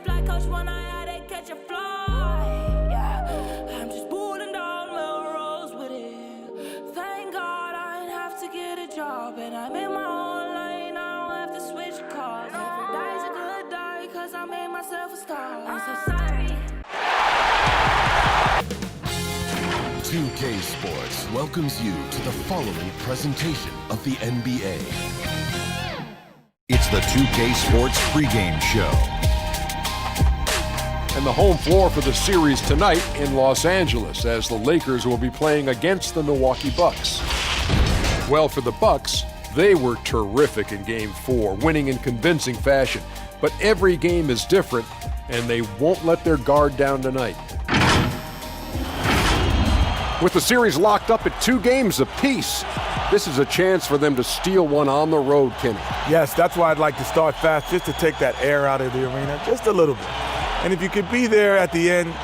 flight coach when I had to catch a flight. Yeah, I'm just pulling down Melrose with it. Thank God I didn't have to get a job, and I'm in my own lane. I don't have to switch cars. Every day's a good day, cause I made myself a star. I'm so sorry. 2K Sports welcomes you to the following presentation of the NBA. It's the 2K Sports pregame show. And the home floor for the series tonight in Los Angeles, as the Lakers will be playing against the Milwaukee Bucks. Well, for the Bucks, they were terrific in Game 4, winning in convincing fashion. But every game is different, and they won't let their guard down tonight. With the series locked up at 2 games apiece, this is a chance for them to steal one on the road, Kenny. Yes, that's why I'd like to start fast, just to take that air out of the arena, just a little bit. And if you could be there at the end,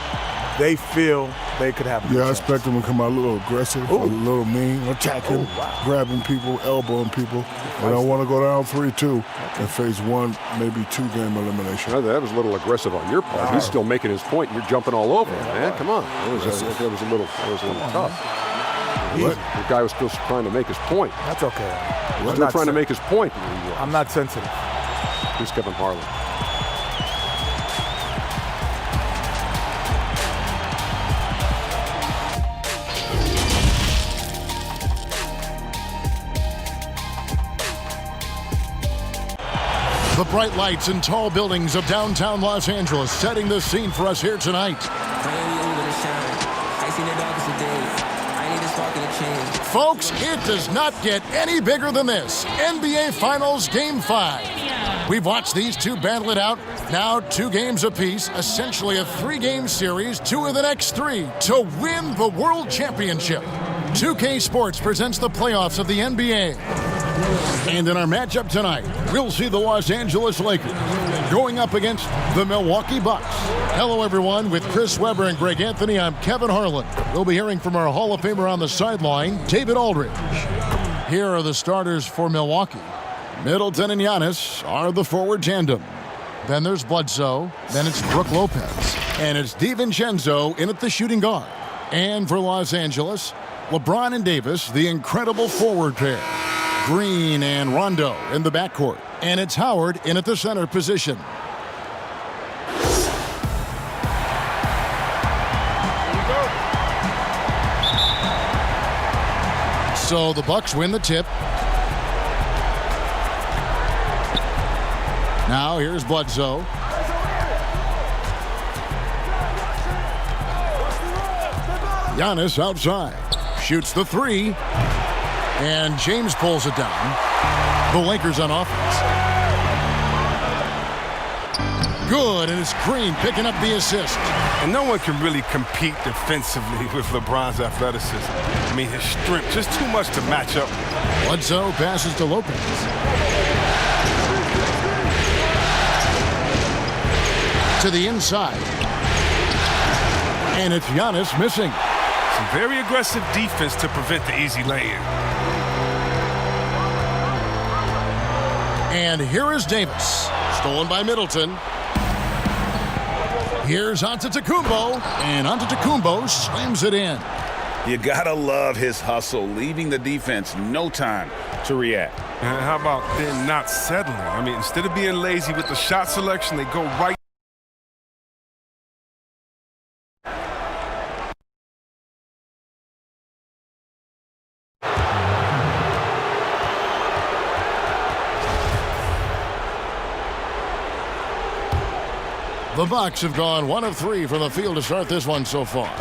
they feel they could have a Yeah, I chance. expect them to come out a little aggressive, a little mean, attacking, grabbing people, elbowing people. They don't want to go down 3-2 and face one, maybe 2 game elimination. Well, that was a little aggressive on your part. He's still making his point. You're jumping all over him, man. Come on. That was a little tough. The guy was still trying to make his point. That's okay. He's still trying to make his point. I'm not sensitive. Here's Kevin Harlan. The bright lights and tall buildings of downtown Los Angeles setting the scene for us here tonight. Folks, it does not get any bigger than this. NBA Finals Game 5. We've watched these two battle it out. Now 2 games apiece, essentially a 3-game series, 2 of the next 3 to win the World Championship. 2K Sports presents the playoffs of the NBA. And in our matchup tonight, we'll see the Los Angeles Lakers going up against the Milwaukee Bucks. Hello, everyone. With Chris Webber and Greg Anthony, I'm Kevin Harlan. We'll be hearing from our Hall of Famer on the sideline, David Aldridge. Here are the starters for Milwaukee. Middleton and Giannis are the forward tandem. Then there's Bledsoe. Then it's Brook Lopez. And it's DiVincenzo in at the shooting guard. And for Los Angeles, LeBron and Davis, the incredible forward pair. Green and Rondo in the backcourt. And it's Howard in at the center position. So the Bucks win the tip. Now here's Bledsoe. Giannis outside. Shoots the 3. And James pulls it down. The Lakers on offense. Good, and it's Green picking up the assist. And no one can really compete defensively with LeBron's athleticism. I mean, his strength, just too much to match up. Bledsoe passes to Lopez. To the inside. And it's Giannis missing. Some very aggressive defense to prevent the easy lay-in. And here is Davis. Stolen by Middleton. Here's Antetokounmpo. And Antetokounmpo slams it in. You gotta love his hustle, leaving the defense no time to react. And how about then not settling? I mean, instead of being lazy with the shot selection, they go right. The Bucks have gone 1 of 3 from the field to start this one so far.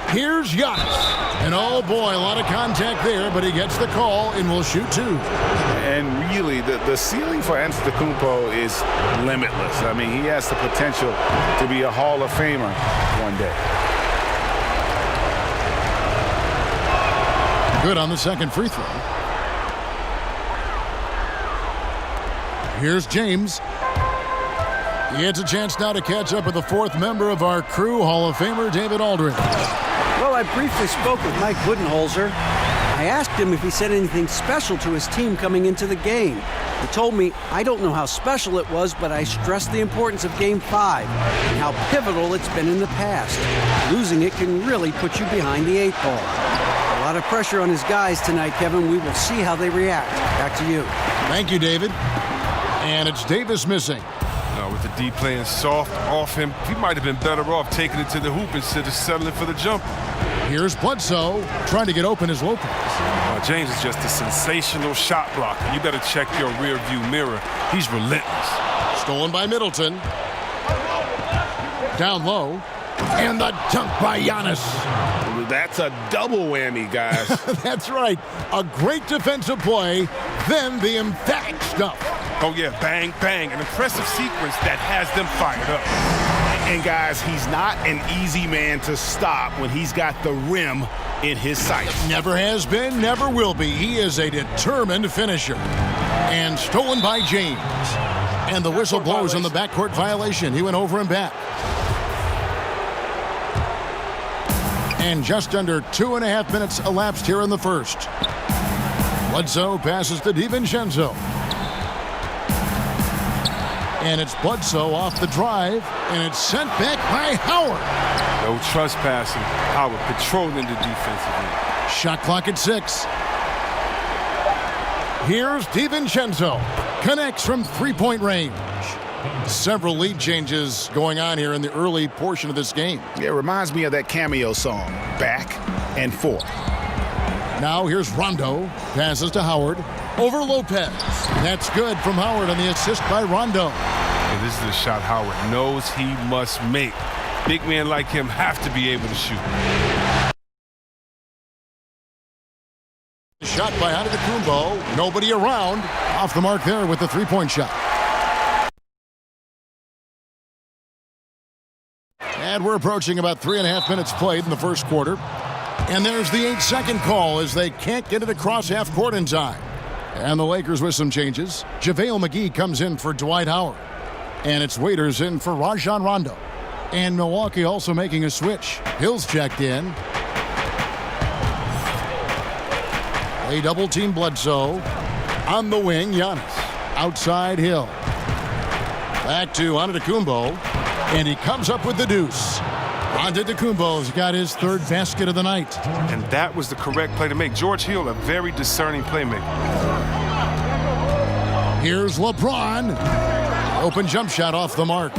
Here's Giannis. And oh boy, a lot of contact there, but he gets the call and will shoot 2. And really, the ceiling for Antetokounmpo is limitless. I mean, he has the potential to be a Hall of Famer one day. Good on the second free throw. Here's James. He gets a chance now to catch up with the 4th member of our crew, Hall of Famer David Aldridge. Well, I briefly spoke with Mike Budenholzer. I asked him if he said anything special to his team coming into the game. He told me, I don't know how special it was, but I stressed the importance of Game 5 and how pivotal it's been in the past. Losing it can really put you behind the 8 ball. A lot of pressure on his guys tonight, Kevin. We will see how they react. Back to you. Thank you, David. And it's Davis missing. With the D playing soft off him, he might have been better off taking it to the hoop instead of settling for the jumper. Here's Bledsoe trying to get open as Lopez. James is just a sensational shot blocker. You better check your rear view mirror. He's relentless. Stolen by Middleton. Down low. And the dunk by Giannis. That's a double whammy, guys. That's right. A great defensive play, then the emphatic stuff. Oh, yeah, bang, bang. An impressive sequence that has them fired up. And, guys, he's not an easy man to stop when he's got the rim in his sights. Never has been, never will be. He is a determined finisher. And stolen by James. And the whistle blows on the backcourt violation. He went over and back. And just under 2.5 minutes elapsed here in the first. Bledsoe passes to DiVincenzo. And it's Bledsoe off the drive, and it's sent back by Howard. No trespassing. Howard patrolling the defensive end. Shot clock at 6. Here's DiVincenzo. Connects from three-point range. Several lead changes going on here in the early portion of this game. It reminds me of that cameo song, Back and Forth. Now here's Rondo. Passes to Howard. Over Lopez. That's good from Howard on the assist by Rondo. And this is a shot Howard knows he must make. Big men like him have to be able to shoot. Shot by Antetokounmpo. Nobody around. Off the mark there with the three-point shot. And we're approaching about 3.5 minutes played in the first quarter. And there's the 8-second call as they can't get it across half court in time. And the Lakers with some changes. JaVale McGee comes in for Dwight Howard. And it's Waiters in for Rajon Rondo. And Milwaukee also making a switch. Hill's checked in. They double-team Bledsoe. On the wing, Giannis. Outside Hill. Back to Antetokounmpo. And he comes up with the deuce. Antetokounmpo's got his third basket of the night. And that was the correct play to make. George Hill, a very discerning playmaker. Here's LeBron. Open jump shot off the mark.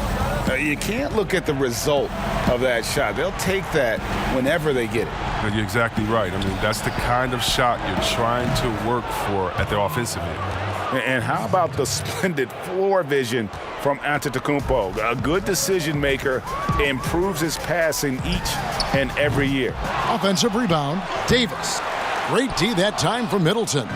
You can't look at the result of that shot. They'll take that whenever they get it. You're exactly right. I mean, that's the kind of shot you're trying to work for at the offensive end. And how about the splendid floor vision from Antetokounmpo? A good decision maker, improves his passing each and every year. Offensive rebound, Davis. Great D that time from Middleton.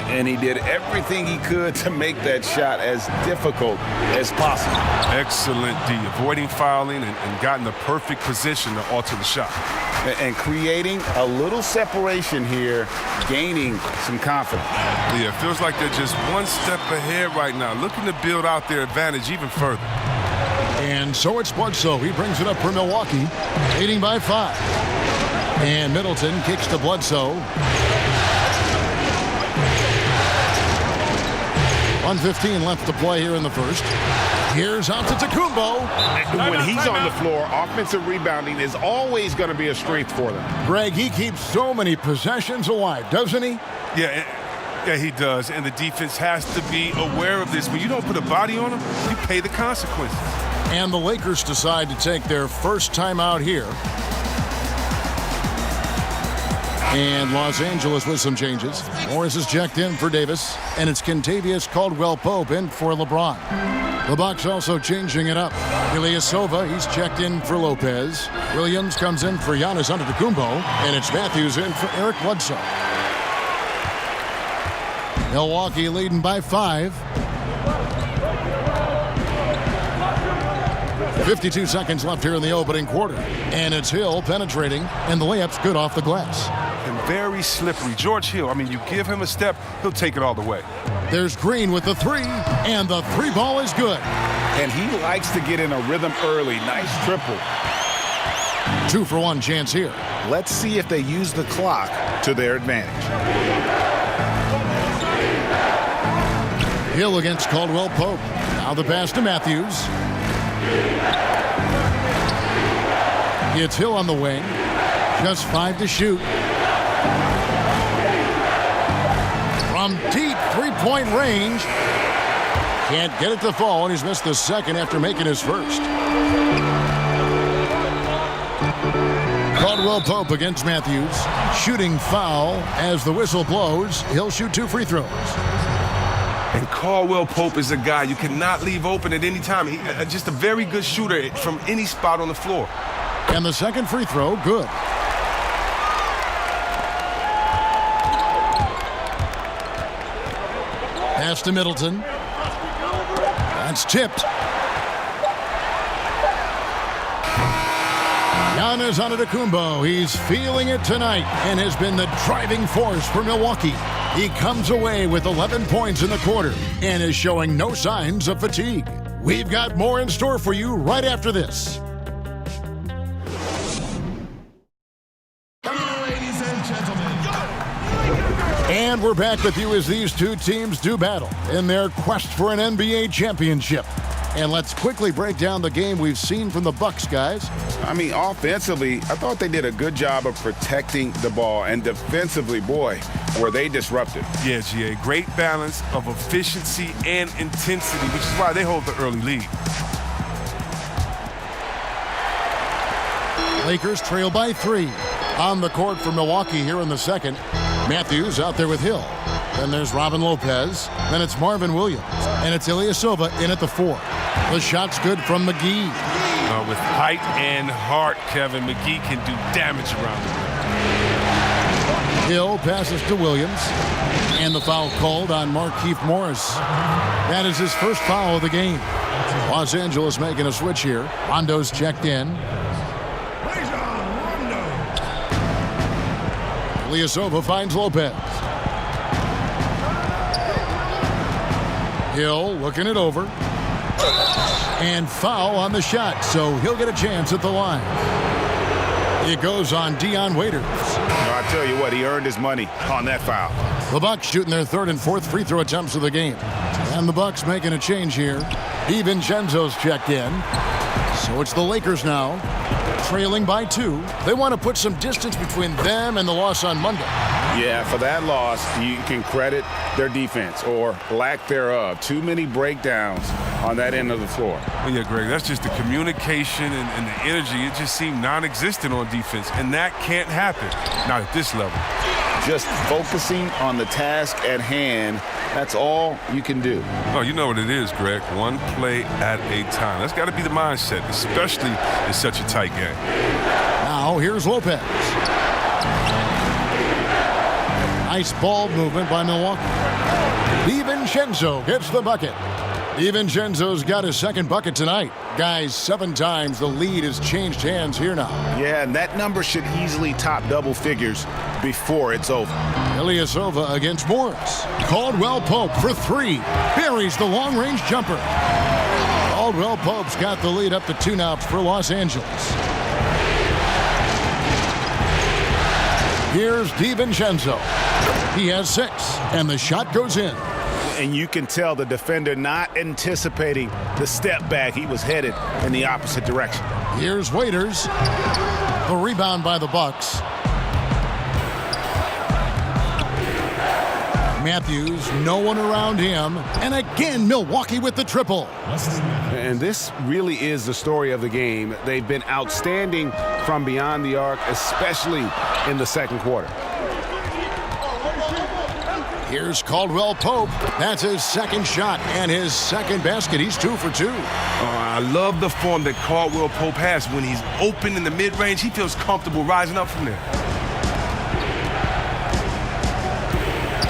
And he did everything he could to make that shot as difficult as possible. Excellent D, avoiding fouling and got in the perfect position to alter the shot. And creating a little separation here, gaining some confidence. Yeah, it feels like they're just one step ahead right now, looking to build out their advantage even further. And so it's Bledsoe. He brings it up for Milwaukee, leading by 5. And Middleton kicks to Bledsoe. 1:15 left to play here in the first. Here's Antetokounmpo. When he's on the floor, offensive rebounding is always going to be a strength for them. Greg, he keeps so many possessions alive, doesn't he? Yeah, he does. And the defense has to be aware of this. When you don't put a body on him, you pay the consequences. And the Lakers decide to take their first time out here. And Los Angeles with some changes. Morris is checked in for Davis, and it's Kentavious Caldwell-Pope in for LeBron. The Bucks also changing it up. Ilyasova, he's checked in for Lopez. Williams comes in for Giannis Antetokounmpo, and it's Matthews in for Eric Bledsoe. Milwaukee leading by 5. 52 seconds left here in the opening quarter. And it's Hill penetrating, and the layup's good off the glass. And very slippery. George Hill, I mean, you give him a step, he'll take it all the way. There's Green with the 3, and the 3 ball is good. And he likes to get in a rhythm early. Nice triple. 2-for-1 chance here. Let's see if they use the clock to their advantage. Hill against Caldwell Pope. Now the pass to Matthews. It's Hill on the wing. Just 5 to shoot. From deep three-point range. Can't get it to fall, and he's missed the second after making his first. Caldwell Pope against Matthews. Shooting foul as the whistle blows. He'll shoot 2 free throws. And Caldwell Pope is a guy you cannot leave open at any time. He's just a very good shooter from any spot on the floor. And the second free throw, good. Pass to Middleton. That's tipped. Giannis Antetokounmpo. He's feeling it tonight and has been the driving force for Milwaukee. He comes away with 11 points in the quarter and is showing no signs of fatigue. We've got more in store for you right after this. And we're back with you as these two teams do battle in their quest for an NBA championship. And let's quickly break down the game we've seen from the Bucks, guys. I mean, offensively, I thought they did a good job of protecting the ball. And defensively, boy, were they disruptive. Yeah, GA, great balance of efficiency and intensity, which is why they hold the early lead. Lakers trail by 3. On the court for Milwaukee here in the second. Matthews out there with Hill. Then there's Robin Lopez. Then it's Marvin Williams. And it's Ilyasova in at the 4. The shot's good from McGee. With height and heart, Kevin, McGee can do damage around the rim. Hill passes to Williams. And the foul called on Markieff Morris. That is his first foul of the game. Los Angeles making a switch here. Rondo's checked in. Ilyasova finds Lopez. Hill looking it over. And foul on the shot, so he'll get a chance at the line. It goes on Dion Waiters. I tell you what, he earned his money on that foul. The Bucks shooting their 3rd and 4th free throw attempts of the game. And the Bucks making a change here. DiVincenzo's checked in. So it's the Lakers now, trailing by 2. They want to put some distance between them and the loss on Monday. Yeah, for that loss, you can credit their defense or lack thereof. Too many breakdowns on that end of the floor. Well, yeah, Greg, that's just the communication and the energy. It just seemed non-existent on defense, and that can't happen, not at this level. Just focusing on the task at hand, that's all you can do. Oh, you know what it is, Greg. One play at a time. That's got to be the mindset, especially in such a tight game. Now here's Lopez. Nice ball movement by Milwaukee. DiVincenzo gets the bucket. DiVincenzo's got his second bucket tonight. Guys, 7 times the lead has changed hands here now. Yeah, and that number should easily top double figures before it's over. Ilyasova against Morris. Caldwell Pope for 3. Buries the long-range jumper. Caldwell Pope's got the lead up to 2 now for Los Angeles. Here's DiVincenzo. He has 6, and the shot goes in. And you can tell the defender not anticipating the step back. He was headed in the opposite direction. Here's Waiters. The rebound by the Bucks. Matthews, no one around him. And again, Milwaukee with the triple. And this really is the story of the game. They've been outstanding from beyond the arc, especially in the second quarter. Here's Caldwell Pope. That's his second shot and his second basket. He's 2 for 2. I love the form that Caldwell Pope has. When he's open in the mid-range, he feels comfortable rising up from there.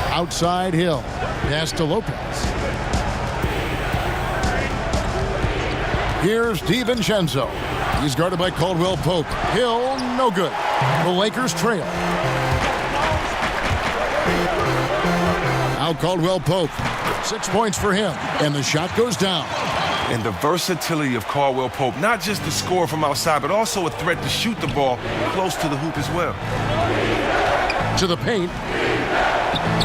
Outside Hill. Pass to Lopez. Here's DiVincenzo. He's guarded by Caldwell Pope. Hill, no good. The Lakers trail. Now Caldwell Pope. 6 points for him. And the shot goes down. And the versatility of Caldwell Pope, not just the scorer from outside, but also a threat to shoot the ball close to the hoop as well. To the paint.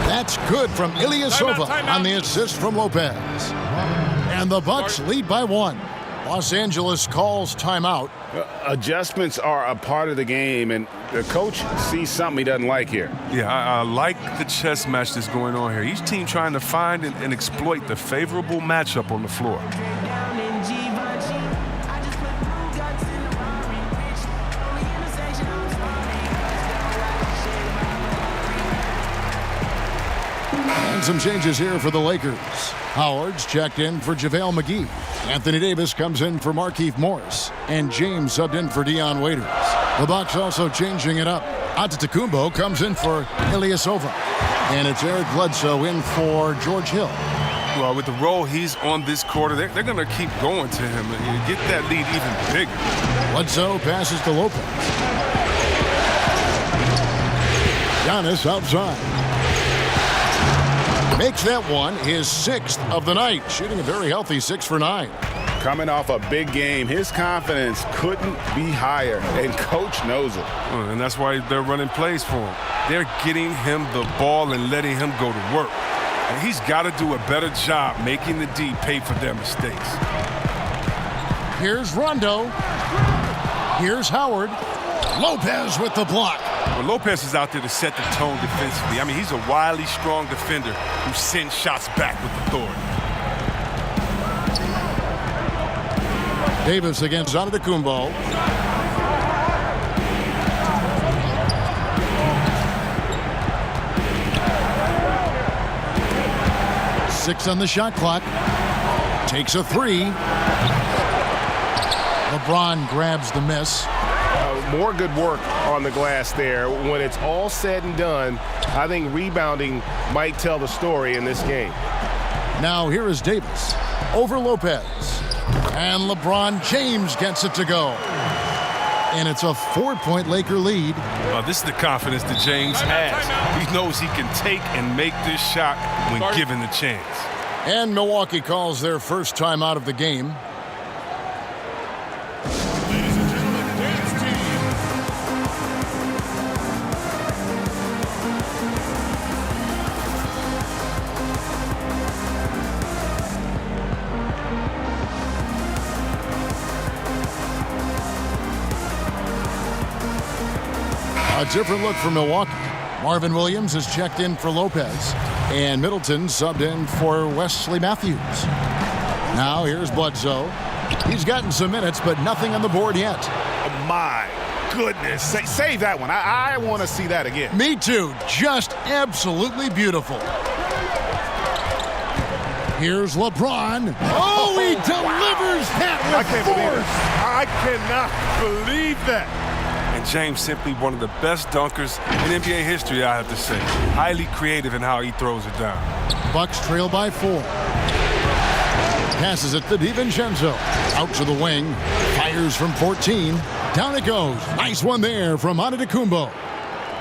That's good from Ilyasova on the assist from Lopez. And the Bucks lead by 1. Los Angeles calls timeout. Adjustments are a part of the game, and the coach sees something he doesn't like here. Yeah, I like the chess match that's going on here. Each team trying to find and exploit the favorable matchup on the floor. And some changes here for the Lakers. Howard's checked in for JaVale McGee. Anthony Davis comes in for Markieff Morris. And James subbed in for Dion Waiters. The Bucks also changing it up. Antetokounmpo comes in for Ilyasova. And it's Eric Bledsoe in for George Hill. Well, with the role he's on this quarter, they're going to keep going to him and get that lead even bigger. Bledsoe passes to Lopez. Giannis outside. Makes that one his 6th of the night, shooting a very healthy 6 for 9. Coming off a big game, his confidence couldn't be higher, and coach knows it. And that's why they're running plays for him. They're getting him the ball and letting him go to work. And he's got to do a better job making the D pay for their mistakes. Here's Rondo. Here's Howard. Lopez with the block. Well, Lopez is out there to set the tone defensively. I mean, he's a wily, strong defender who sends shots back with authority. Davis against Antetokounmpo. Six on the shot clock. Takes a 3. LeBron grabs the miss. More good work on the glass there. When it's all said and done, I think rebounding might tell the story in this game. Now here is Davis over Lopez. And LeBron James gets it to go. And it's a 4-point Laker lead. This is the confidence that James has. He knows he can take and make this shot when given the chance. And Milwaukee calls their first time out of the game. A different look for Milwaukee. Marvin Williams is checked in for Lopez. And Middleton subbed in for Wesley Matthews. Now here's Bledsoe. He's gotten some minutes, but nothing on the board yet. Oh my goodness. Save that one. I want to see that again. Me too. Just absolutely beautiful. Here's LeBron. Oh, he delivers that with force. I cannot believe that. And James simply one of the best dunkers in NBA history, I have to say. Highly creative in how he throws it down. Bucks trail by 4. Passes it to DiVincenzo. Out to the wing. Fires from 14. Down it goes. Nice one there from Antetokounmpo.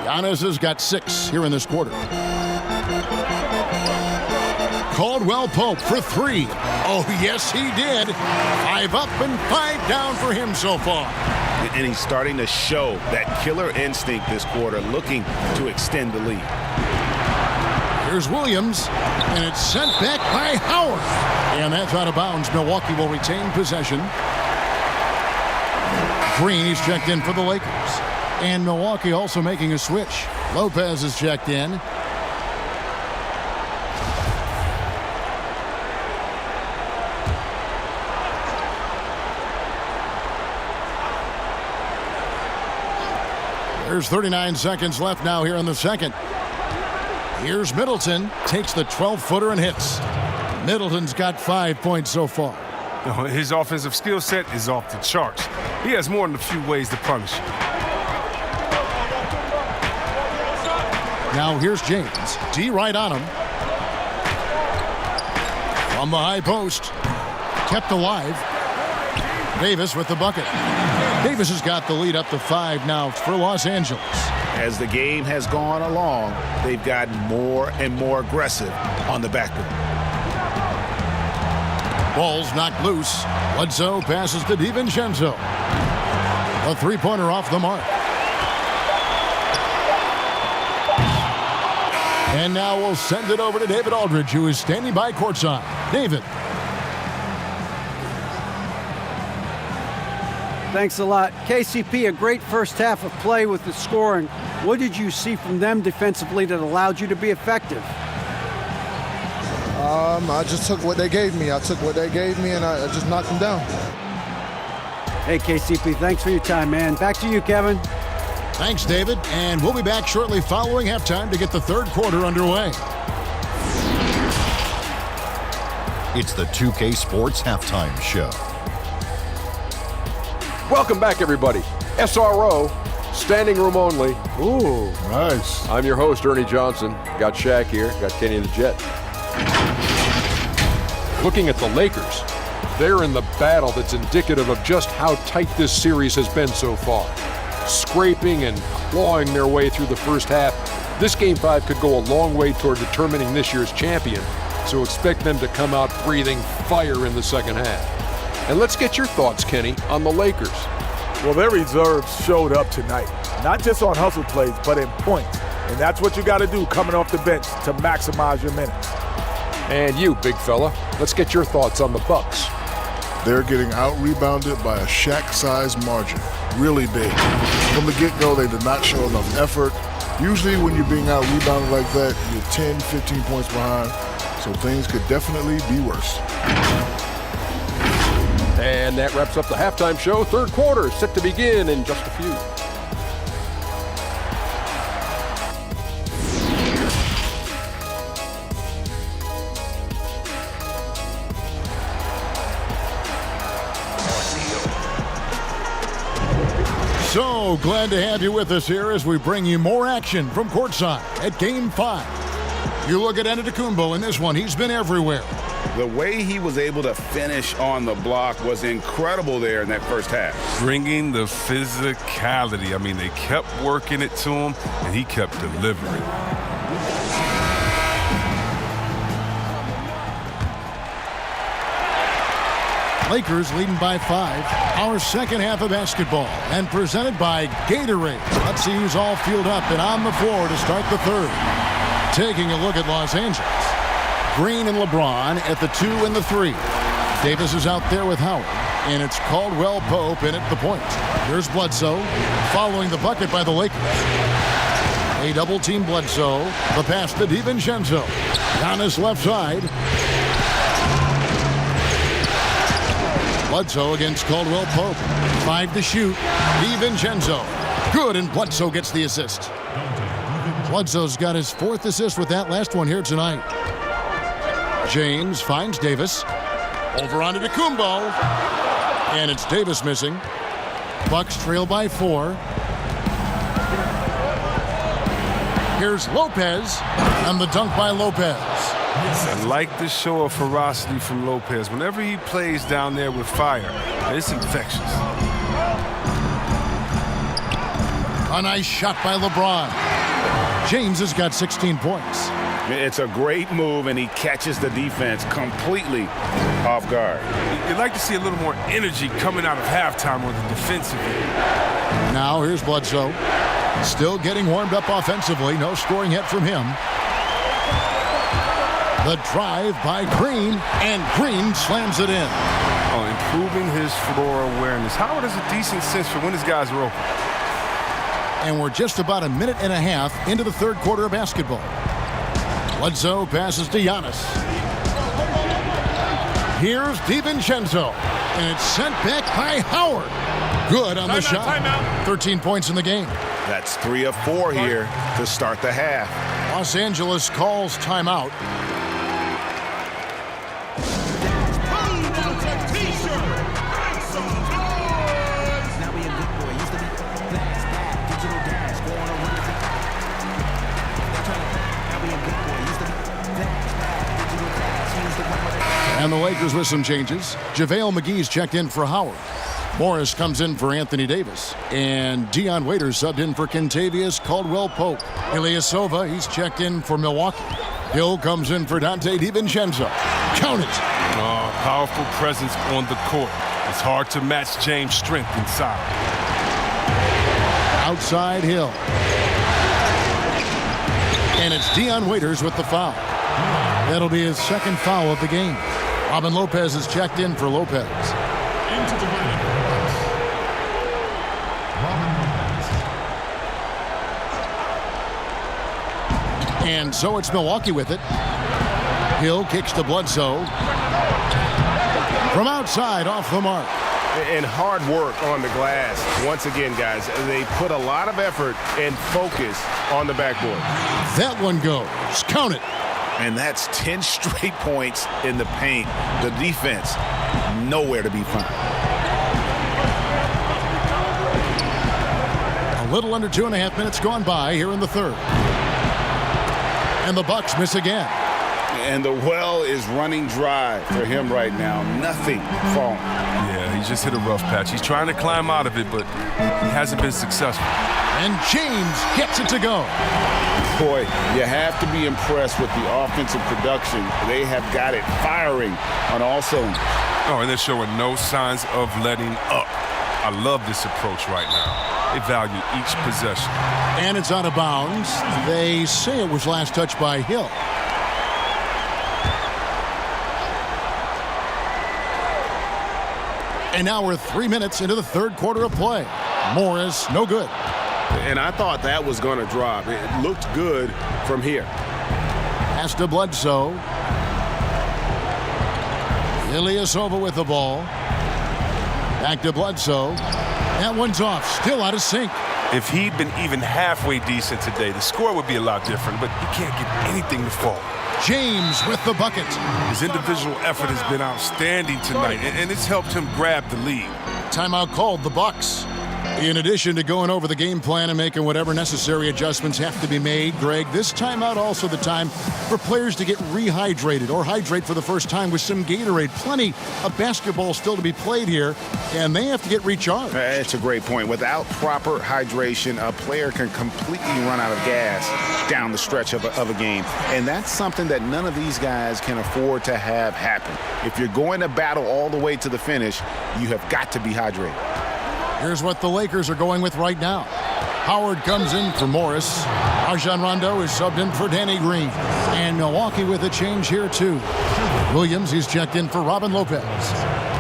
Giannis has got 6 here in this quarter. Caldwell Pope for 3. Oh, yes, he did. 5 up and 5 down for him so far. And he's starting to show that killer instinct this quarter, looking to extend the lead. Here's Williams, and it's sent back by Howard. And that's out of bounds. Milwaukee will retain possession. Green is checked in for the Lakers. And Milwaukee also making a switch. Lopez is checked in. There's 39 seconds left now here in the second. Here's Middleton. Takes the 12-footer and hits. Middleton's got 5 points so far. His offensive skill set is off the charts. He has more than a few ways to punish. Now here's James. D right on him. From the high post. Kept alive. Davis with the bucket. Davis has got the lead up to 5 now for Los Angeles. As the game has gone along, they've gotten more and more aggressive on the backboard. Ball's knocked loose. Bledsoe passes to DiVincenzo. A three-pointer off the mark. And now we'll send it over to David Aldridge, who is standing by courtside. David. Thanks a lot. KCP, a great first half of play with the scoring. What did you see from them defensively that allowed you to be effective? I just took what they gave me. I took what they gave me, and I just knocked them down. Hey, KCP, thanks for your time, man. Back to you, Kevin. Thanks, David. And we'll be back shortly following halftime to get the third quarter underway. It's the 2K Sports Halftime Show. Welcome back, everybody. SRO, standing room only. Ooh, nice. I'm your host, Ernie Johnson. Got Shaq here, got Kenny the Jet. Looking at the Lakers, they're in the battle that's indicative of just how tight this series has been so far. Scraping and clawing their way through the first half. This Game 5 could go a long way toward determining this year's champion, so expect them to come out breathing fire in the second half. And let's get your thoughts, Kenny, on the Lakers. Well, their reserves showed up tonight, not just on hustle plays, but in points. And that's what you got to do coming off the bench to maximize your minutes. And you, big fella, let's get your thoughts on the Bucks. They're getting out-rebounded by a Shaq-sized margin. Really big. From the get-go, they did not show enough effort. Usually when you're being out-rebounded like that, you're 10, 15 points behind, so things could definitely be worse. And that wraps up the halftime show. Third quarter set to begin in just a few. So glad to have you with us here as we bring you more action from courtside at Game 5. You look at Antetokounmpo in this one. He's been everywhere. The way he was able to finish on the block was incredible there in that first half. Bringing the physicality. I mean, they kept working it to him, and he kept delivering. Lakers leading by 5. Our second half of basketball, and presented by Gatorade. Let's see who's all fueled up and on the floor to start the third. Taking a look at Los Angeles. Green and LeBron at the 2 and the 3. Davis is out there with Howard, and it's Caldwell Pope in at the point. Here's Bledsoe, following the bucket by the Lakers. A double-team Bledsoe. The pass to DiVincenzo. Down his left side. Bledsoe against Caldwell Pope. 5 to shoot. DiVincenzo. Good, and Bledsoe gets the assist. Bledsoe's got his 4th assist with that last one here tonight. James finds Davis. Over onto Antetokounmpo. And it's Davis missing. Bucks trail by 4. Here's Lopez. And the dunk by Lopez. I like the show of ferocity from Lopez. Whenever he plays down there with fire, it's infectious. A nice shot by LeBron. James has got 16 points. It's a great move, and he catches the defense completely off guard. You'd like to see a little more energy coming out of halftime on the defensive end. Now here's Bledsoe. Still getting warmed up offensively. No scoring yet from him. The drive by Green, and Green slams it in. Oh, improving his floor awareness. Howard has a decent sense for when his guys are open. And we're just about a minute and a half into the third quarter of basketball. Bledsoe passes to Giannis. Here's DiVincenzo, and it's sent back by Howard. Good on the shot. Timeout. 13 points in the game. That's 3 of 4 here to start the half. Los Angeles calls timeout. And the Lakers with some changes. JaVale McGee's checked in for Howard. Morris comes in for Anthony Davis. And Deion Waiters subbed in for Kentavious Caldwell-Pope. Ilyasova, he's checked in for Milwaukee. Hill comes in for Dante DiVincenzo. Count it. Powerful presence on the court. It's hard to match James' strength inside. Outside Hill. And it's Dion Waiters with the foul. That'll be his second foul of the game. Robin Lopez is checked in for Lopez. Into the lineup. Robin Lopez. And so it's Milwaukee with it. Hill kicks to Bledsoe. From outside, off the mark. And hard work on the glass. Once again, guys, they put a lot of effort and focus on the backboard. That one goes. Count it. And that's 10 straight points in the paint. The defense, nowhere to be found. A little under 2.5 minutes gone by here in the third. And the Bucks miss again. And the well is running dry for him right now. Nothing falling. Yeah, he just hit a rough patch. He's trying to climb out of it, but he hasn't been successful. And James gets it to go. Boy, you have to be impressed with the offensive production. They have got it firing on all cylinders. Oh, and they're showing no signs of letting up. I love this approach right now. They value each possession. And it's out of bounds. They say it was last touched by Hill. And now we're 3 minutes into the third quarter of play. Morris, no good. And I thought that was going to drop. It looked good from here. Pass to Bledsoe. Ilyasova with the ball. Back to Bledsoe. That one's off. Still out of sync. If he'd been even halfway decent today, the score would be a lot different, but he can't get anything to fall. James with the bucket. His individual effort has been outstanding tonight, and it's helped him grab the lead. Timeout called, the Bucks. In addition to going over the game plan and making whatever necessary adjustments have to be made, Greg, this timeout also the time for players to get rehydrated or hydrate for the first time with some Gatorade. Plenty of basketball still to be played here, and they have to get recharged. It's a great point. Without proper hydration, a player can completely run out of gas down the stretch of a game, and that's something that none of these guys can afford to have happen. If you're going to battle all the way to the finish, you have got to be hydrated. Here's what the Lakers are going with right now. Howard comes in for Morris. Rajon Rondo is subbed in for Danny Green. And Milwaukee with a change here, too. Williams is checked in for Robin Lopez.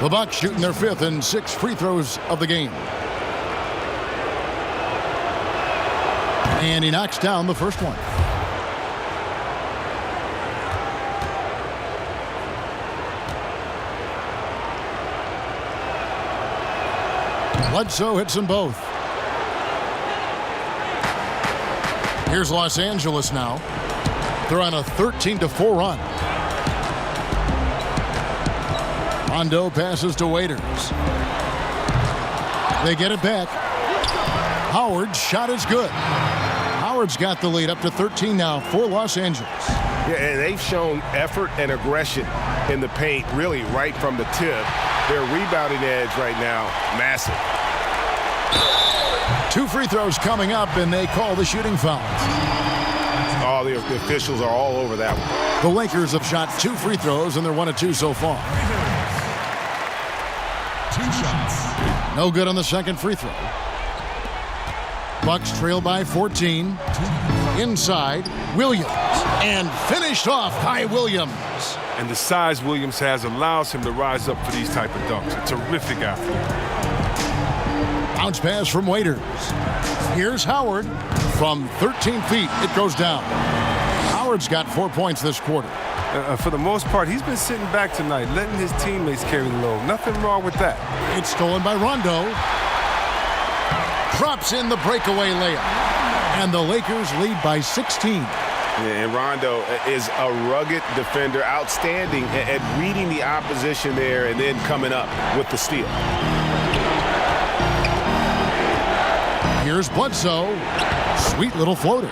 The Bucks shooting their fifth and sixth free throws of the game. And he knocks down the first one. Bledsoe hits them both. Here's Los Angeles now. They're on a 13-4 run. Rondo passes to Waiters. They get it back. Howard's shot is good. Howard's got the lead up to 13 now for Los Angeles. Yeah, and they've shown effort and aggression in the paint really right from the tip. Their rebounding edge right now, massive. 2 free throws coming up, and they call the shooting fouls. Oh, the officials are all over that one. The Lakers have shot 2 free throws, and they're 1 of 2 so far. 2 shots. No good on the second free throw. Bucks trail by 14. Inside, Williams. And finished off by Williams. And the size Williams has allows him to rise up for these type of dunks. A terrific athlete. Bounce pass from Waiters. Here's Howard. From 13 feet, it goes down. Howard's got 4 points this quarter. For the most part, he's been sitting back tonight, letting his teammates carry the load. Nothing wrong with that. It's stolen by Rondo. Drops in the breakaway layup. And the Lakers lead by 16. And Rondo is a rugged defender, outstanding at reading the opposition there and then coming up with the steal. Here's Bledsoe. Sweet little floater.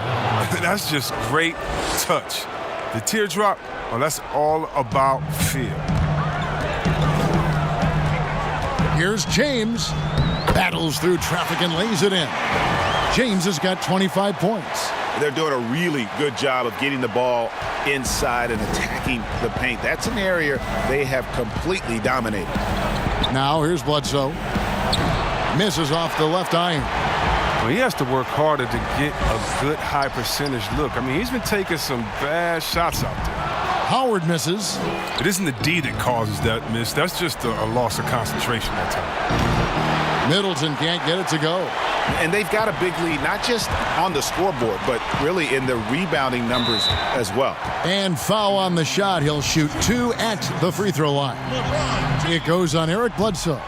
That's just great touch. The teardrop, well, that's all about feel. Here's James. Battles through traffic and lays it in. James has got 25 points. They're doing a really good job of getting the ball inside and attacking the paint. That's an area they have completely dominated. Now here's Bledsoe. Misses off the left iron. Well, he has to work harder to get a good high percentage look. I mean, he's been taking some bad shots out there. Howard misses. It isn't the D that causes that miss. That's just a loss of concentration that time. Middleton can't get it to go. And they've got a big lead, not just on the scoreboard, but really in the rebounding numbers as well. And foul on the shot. He'll shoot 2 at the free throw line. It goes on Eric Bledsoe.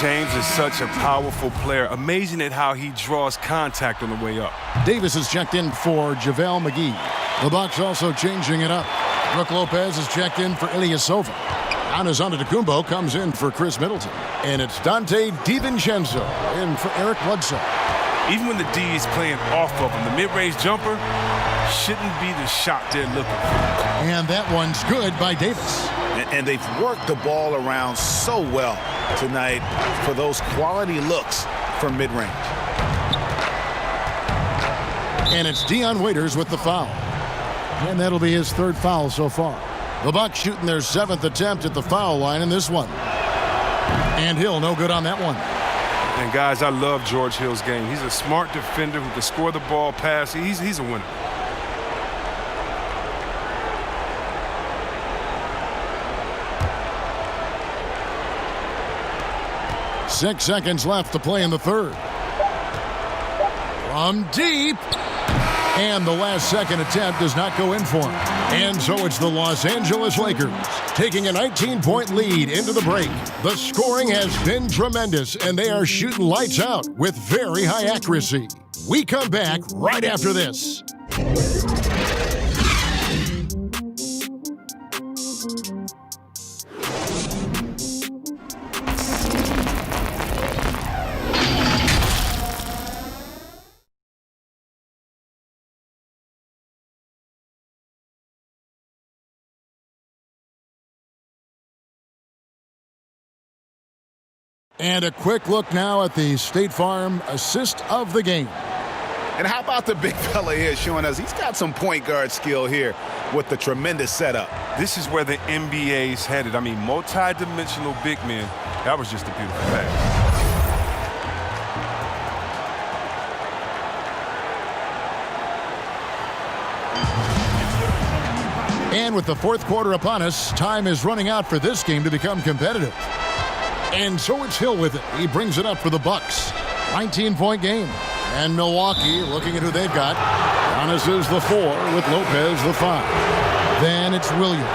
James is such a powerful player. Amazing at how he draws contact on the way up. Davis is checked in for JaVale McGee. The Bucks also changing it up. Brook Lopez is checked in for Ilyasova. Giannis Antetokounmpo comes in for Chris Middleton. And it's Dante DiVincenzo in for Eric Bledsoe. Even when the D is playing off of him, the mid-range jumper shouldn't be the shot they're looking for. And that one's good by Davis. And they've worked the ball around so well tonight for those quality looks from mid-range. And it's Dion Waiters with the foul. And that'll be his 3rd foul so far. The Bucks shooting their 7th attempt at the foul line in this one. And Hill no good on that one. And guys, I love George Hill's game. He's a smart defender who can score the ball, pass. He's a winner. Six seconds left to play in the 3rd. From deep. And the last second attempt does not go in for him. And so it's the Los Angeles Lakers taking a 19-point lead into the break. The scoring has been tremendous, and they are shooting lights out with very high accuracy. We come back right after this. And a quick look now at the State Farm assist of the game. And how about the big fella here showing us he's got some point guard skill here with the tremendous setup. This is where the NBA's headed. I mean, multi-dimensional big men. That was just a beautiful pass. And with the 4th quarter upon us, time is running out for this game to become competitive. And so it's Hill with it. He brings it up for the Bucks. 19-point game. And Milwaukee looking at who they've got. Giannis is the 4 with Lopez the 5. Then it's Williams.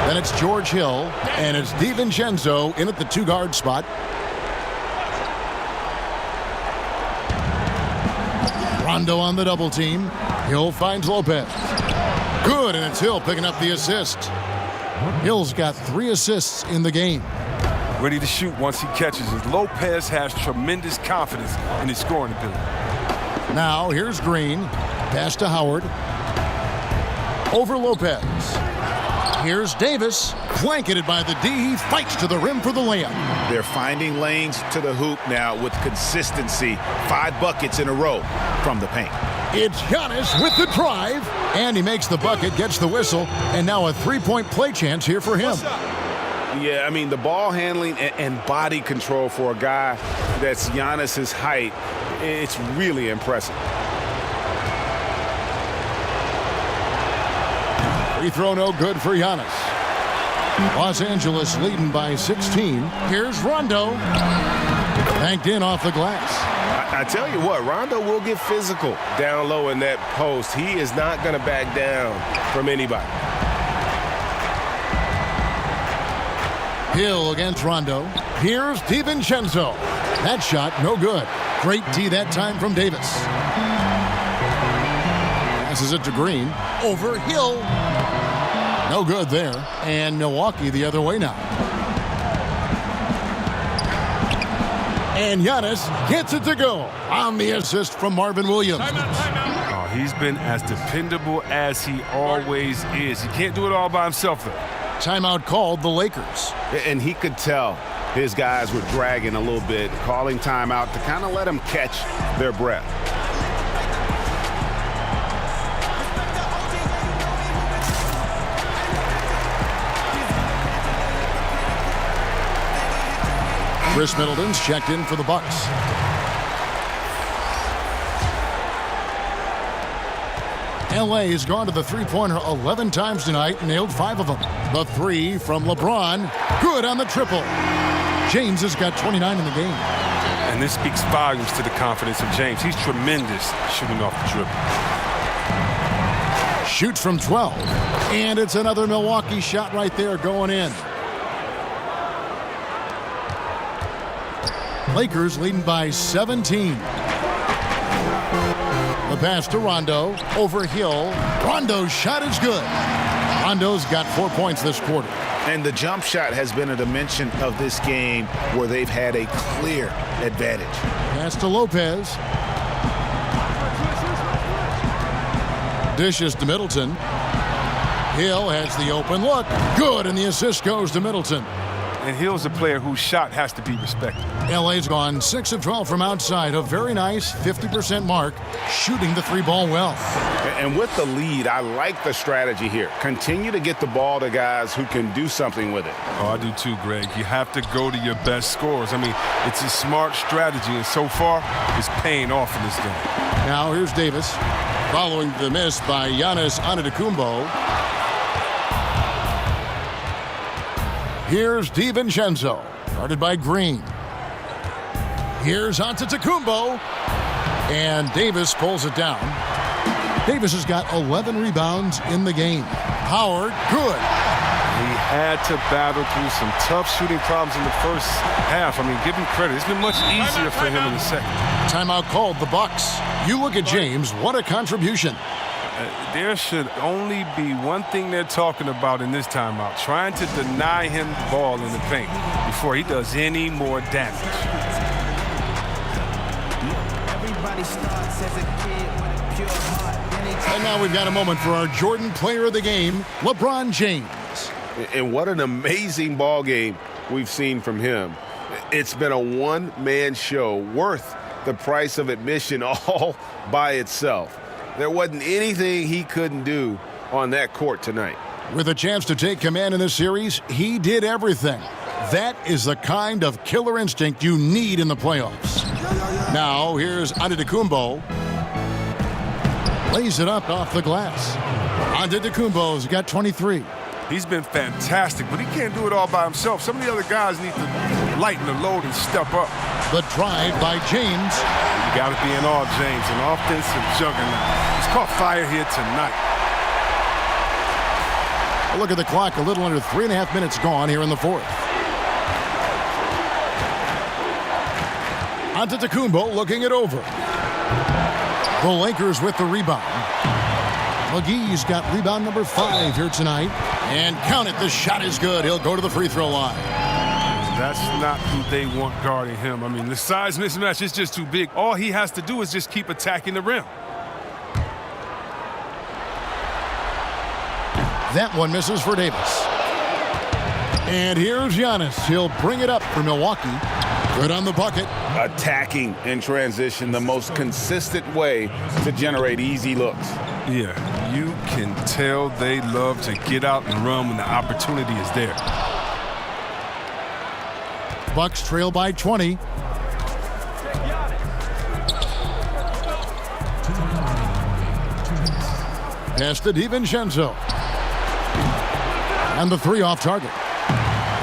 Then it's George Hill. And it's DiVincenzo in at the 2-guard spot. Rondo on the double team. Hill finds Lopez. Good, and it's Hill picking up the assist. Hill's got 3 assists in the game. Ready to shoot once he catches it. Lopez has tremendous confidence in his scoring ability. Now here's Green. Pass to Howard. Over Lopez. Here's Davis. Blanketed by the D. He fights to the rim for the layup. They're finding lanes to the hoop now with consistency. 5 buckets in a row from the paint. It's Giannis with the drive. And he makes the bucket, gets the whistle, and now a 3-point play chance here for him. Yeah, I mean, the ball handling and body control for a guy that's Giannis's height, it's really impressive. Free throw no good for Giannis. Los Angeles leading by 16. Here's Rondo. Banked in off the glass. I tell you what, Rondo will get physical down low in that post. He is not going to back down from anybody. Hill against Rondo. Here's DiVincenzo. That shot, no good. Great D that time from Davis. Passes it to Green. Over Hill. No good there. And Milwaukee the other way now. And Giannis gets it to go on the assist from Marvin Williams. Oh, he's been as dependable as he always is. He can't do it all by himself, though. Timeout called the Lakers. And he could tell his guys were dragging a little bit, calling timeout to kind of let them catch their breath. Chris Middleton's checked in for the Bucks. L.A. has gone to the three-pointer 11 times tonight, nailed 5 of them. The three from LeBron, good on the triple. James has got 29 in the game. And this speaks volumes to the confidence of James. He's tremendous shooting off the dribble. Shoots from 12. And it's another Milwaukee shot right there going in. Lakers leading by 17. The pass to Rondo. Over Hill. Rondo's shot is good. Rondo's got 4 points this quarter. And the jump shot has been a dimension of this game where they've had a clear advantage. Pass to Lopez. Dishes to Middleton. Hill has the open look. Good, and the assist goes to Middleton. And Hill's a player whose shot has to be respected. LA's gone 6 of 12 from outside. A very nice 50% mark, shooting the three ball well. And with the lead, I like the strategy here. Continue to get the ball to guys who can do something with it. Oh, I do too, Greg. You have to go to your best scorers. I mean, it's a smart strategy, and so far, it's paying off in this game. Now here's Davis, following the miss by Giannis Antetokounmpo. Here's DiVincenzo, guarded by Green. Here's Antetokounmpo, and Davis pulls it down. Davis has got 11 rebounds in the game. Howard, good. He had to battle through some tough shooting problems in the first half. I mean, give him credit. It's been much easier for him in the second. Timeout called the Bucks. You look at James, what a contribution. There should only be one thing they're talking about in this timeout, trying to deny him the ball in the paint before he does any more damage. Everybody starts as a kid with a pure heart. And now we've got a moment for our Jordan Player of the Game, LeBron James. And what an amazing ball game we've seen from him. It's been a one-man show worth the price of admission all by itself. There wasn't anything he couldn't do on that court tonight. With a chance to take command in this series, he did everything. That is the kind of killer instinct you need in the playoffs. Now, here's Antetokounmpo. Lays it up off the glass. Antetokounmpo's got 23. He's been fantastic, but he can't do it all by himself. Some of the other guys need to lighten the load and step up. The drive by James. You got to be in awe, James, an offensive juggernaut. He's caught fire here tonight. A look at the clock, a little under 3.5 minutes gone here in the fourth. Antetokounmpo looking it over. The Lakers with the rebound. McGee's got rebound number 5 here tonight. And count it, the shot is good. He'll go to the free throw line. That's not who they want guarding him. I mean, the size mismatch is just too big. All he has to do is just keep attacking the rim. That one misses for Davis. And here's Giannis. He'll bring it up for Milwaukee. Good on the bucket. Attacking in transition, the most consistent way to generate easy looks. Yeah, you can tell they love to get out and run when the opportunity is there. Bucks trail by 20. Pass to DiVincenzo. And the three off target.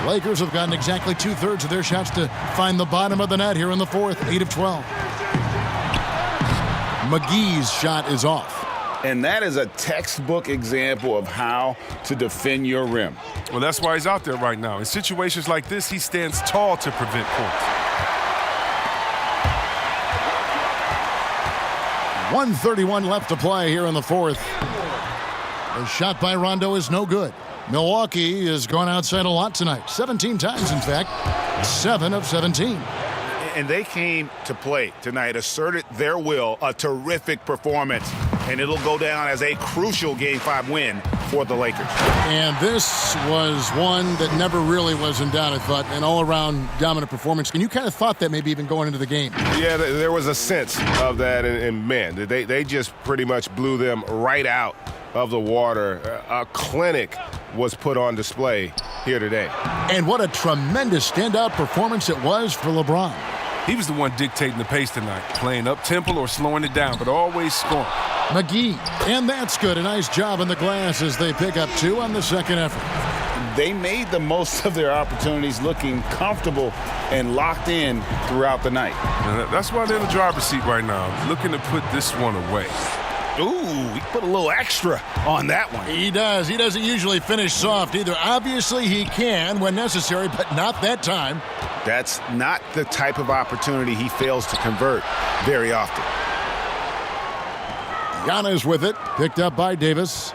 The Lakers have gotten exactly 2/3 of their shots to find the bottom of the net here in the fourth, 8 of 12. McGee's shot is off. And that is a textbook example of how to defend your rim. Well, that's why he's out there right now. In situations like this, he stands tall to prevent points. 1:31 left to play here in the fourth. The shot by Rondo is no good. Milwaukee has gone outside a lot tonight. 17 times, in fact. 7 of 17. And they came to play tonight, asserted their will, a terrific performance. And it'll go down as a crucial Game 5 win for the Lakers. And this was one that never really was in doubt, I thought, an all-around dominant performance. And you kind of thought that maybe even going into the game. Yeah, there was a sense of that, and man, they just pretty much blew them right out of the water. A clinic was put on display here today. And what a tremendous standout performance it was for LeBron. He was the one dictating the pace tonight, playing up-tempo or slowing it down, but always scoring. McGee, and that's good. A nice job on the glass as they pick up 2 on the second effort. They made the most of their opportunities, looking comfortable and locked in throughout the night. And that's why they're in the driver's seat right now, looking to put this one away. Ooh, he put a little extra on that one. He does. He doesn't usually finish soft either. Obviously, he can when necessary, but not that time. That's not the type of opportunity he fails to convert very often. Giannis with it, picked up by Davis.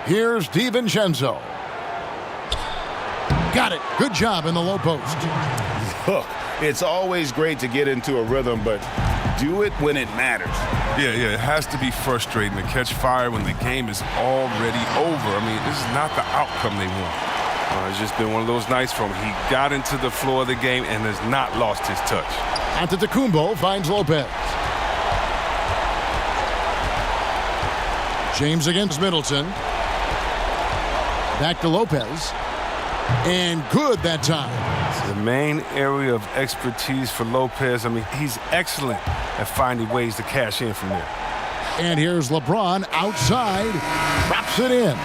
Here's DiVincenzo. Got it. Good job in the low post. Look, it's always great to get into a rhythm, but do it when it matters. Yeah, it has to be frustrating to catch fire when the game is already over. I mean, this is not the outcome they want. It's just been one of those nights from he got into the floor of the game and has not lost his touch. Antetokounmpo finds Lopez. James against Middleton. Back to Lopez. And good that time. It's the main area of expertise for Lopez. I mean, he's excellent at finding ways to cash in from there. And here's LeBron outside. Drops it in.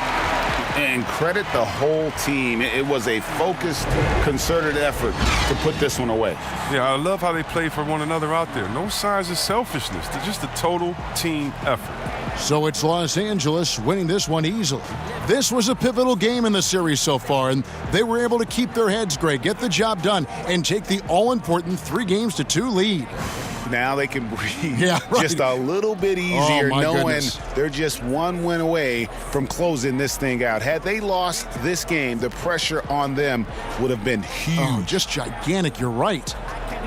And credit the whole team. It was a focused, concerted effort to put this one away. Yeah, I love how they play for one another out there. No signs of selfishness. They're just a total team effort. So it's Los Angeles winning this one easily. This was a pivotal game in the series so far, and they were able to keep their heads straight, get the job done, and take the all-important 3-2 lead. Now they can breathe right. just a little bit easier, knowing goodness. they're just one win away from closing this thing out. Had they lost this game, the pressure on them would have been huge. Oh, just gigantic, you're right.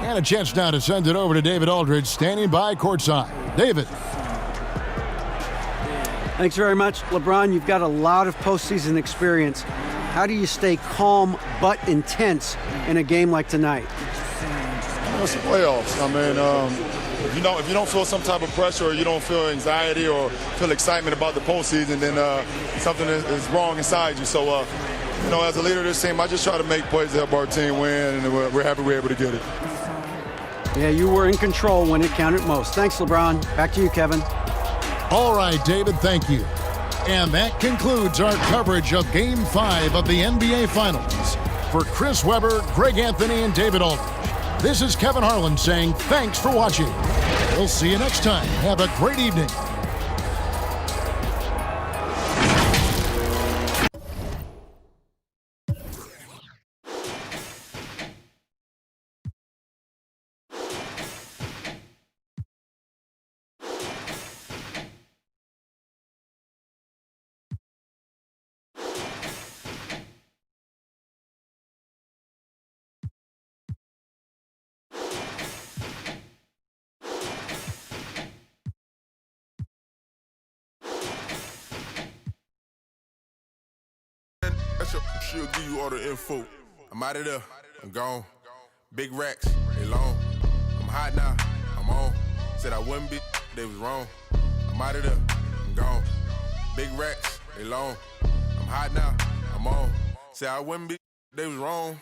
And a chance now to send it over to David Aldridge, standing by courtside. David. Thanks very much. LeBron, you've got a lot of postseason experience. How do you stay calm but intense in a game like tonight? It's the playoffs. I mean, if you don't feel some type of pressure or you don't feel anxiety or feel excitement about the postseason, then something is wrong inside you. So, as a leader of this team, I just try to make plays to help our team win, and we're happy we're able to get it. Yeah, you were in control when it counted most. Thanks, LeBron. Back to you, Kevin. All right, David, thank you. And that concludes our coverage of Game 5 of the NBA Finals. For Chris Webber, Greg Anthony, and David Aldridge, this is Kevin Harlan saying thanks for watching. We'll see you next time. Have a great evening. She'll give you all the info. I'm out of there, I'm gone. Big racks, they long. I'm hot now, I'm on. Said I wouldn't be, they was wrong. I'm out of there, I'm gone. Big racks, they long. I'm hot now, I'm on. Said I wouldn't be, they was wrong.